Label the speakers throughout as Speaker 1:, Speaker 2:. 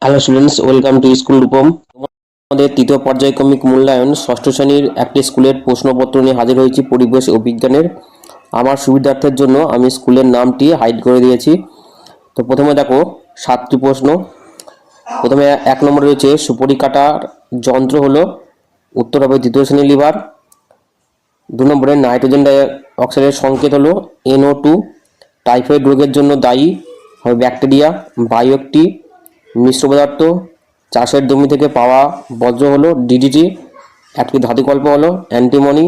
Speaker 1: Hello students, welcome to school Rupam. আমাদের তৃতীয় পর্যায়ক্রমিক মূল্যায়ন ষষ্ঠ শ্রেণীর একটি স্কুলের প্রশ্নপত্র নিয়ে হাজির হয়েছি পরিবেশ ও বিজ্ঞানের। আমার সুবিধার্থের জন্য আমি স্কুলের নামটি হাইড করে দিয়েছি। তো প্রথমে দেখো 7টি প্রশ্ন। প্রথমে 1 নম্বরে রয়েছে সুপারি কাটার যন্ত্র হলো, উত্তর হবে দ্বিতীয় শ্রেণীর লিভার। 2 নম্বরে নাইট্রোজেন ডাই অক্সাইডের সংকেত হলো NO2। টাইফয়েড রোগের জন্য দায়ী হবে ব্যাকটেরিয়া। বায়ু একটি মিশ্র পদার্থ। চাষের জমি থেকে পাওয়া বর্জ্য হলো DDT। একটি ধাতুকল্প হলো অ্যান্টিমনি।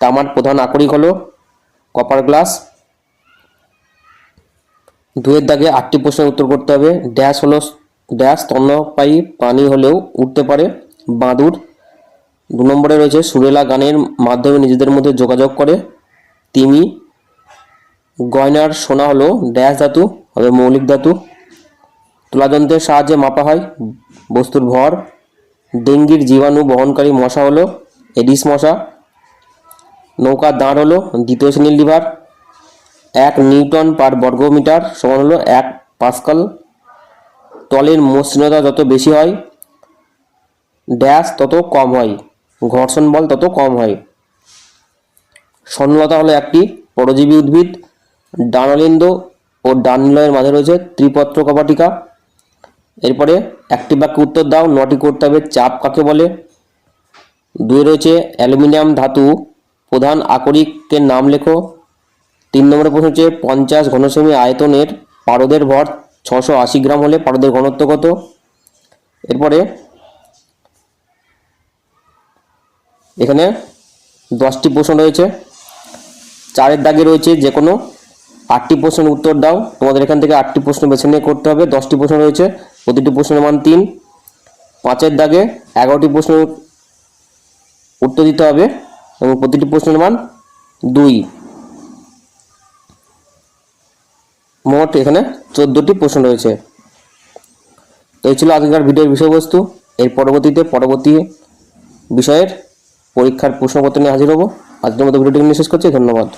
Speaker 1: তামার প্রধান আকরিক হলো কপার গ্লাস। 2-এর দাগে 8টি প্রশ্নের উত্তর করতে হবে। ড্যাশ হলো ড্যাশ স্তন্যপায়ী প্রাণী হলেও উঠতে পারে বাদুড়। 2 নম্বরে রয়েছে সুরেলা গানের মাধ্যমে নিজেদের মধ্যে যোগাযোগ করে তিমি। গয়নার সোনা হলো ড্যাশ ধাতু, হবে মৌলিক ধাতু। তুলাযন্ত্রের সাহায্যে মাপা হয় বস্তুর ভর। ডেঙ্গির জীবাণু বহনকারী মশা হলো এডিস মশা। নৌকার দাঁড় হলো দ্বিতীয় শ্রেণীর লিভার। 1 নিউটন পার বর্গমিটার সমান হলো 1 পাস্কাল। তলের মসৃণতা যত বেশি হয় ড্যাশ তত কম হয়, ঘর্ষণ বল তত কম হয়। স্বর্ণলতা হলো একটি পরজীবী উদ্ভিদ। ডানালিন্দ ও ডানলয়ের মাঝে রয়েছে ত্রিপত্র কপাটিকা। এরপরে একটি বাক্যে উত্তর দাও, 9টি করতে হবে। চাপ কাকে বলে? 2 রয়েছে অ্যালুমিনিয়াম ধাতু প্রধান আকরিকের নাম লেখো। 3 নম্বরে প্রশ্ন হচ্ছে 50 ঘনসেমি আয়তনের পারদের ভর 680 গ্রাম হলে পারদের ঘনত্ব কত? এরপরে এখানে 10টি প্রশ্ন রয়েছে। 4-এর দাগে রয়েছে যে কোনো 8টি প্রশ্নের উত্তর দাও। তোমাদের এখান থেকে 8টি প্রশ্ন বেছে নিয়ে করতে হবে। 10টি প্রশ্ন রয়েছে, প্রতিটি প্রশ্নের মান 3। 5-এর দাগে 11টি প্রশ্নের উত্তর দিতে হবে এবং প্রতিটি প্রশ্নের মান 2। মোট এখানে 14টি প্রশ্ন রয়েছে। তো এই ছিল আজকের ভিডিওর বিষয়বস্তু। এর পরবর্তী বিষয়ের পরীক্ষার প্রশ্নপত্র নিয়ে হাজির হব। আজকের মতো ভিডিওটি শেষ করছি। ধন্যবাদ।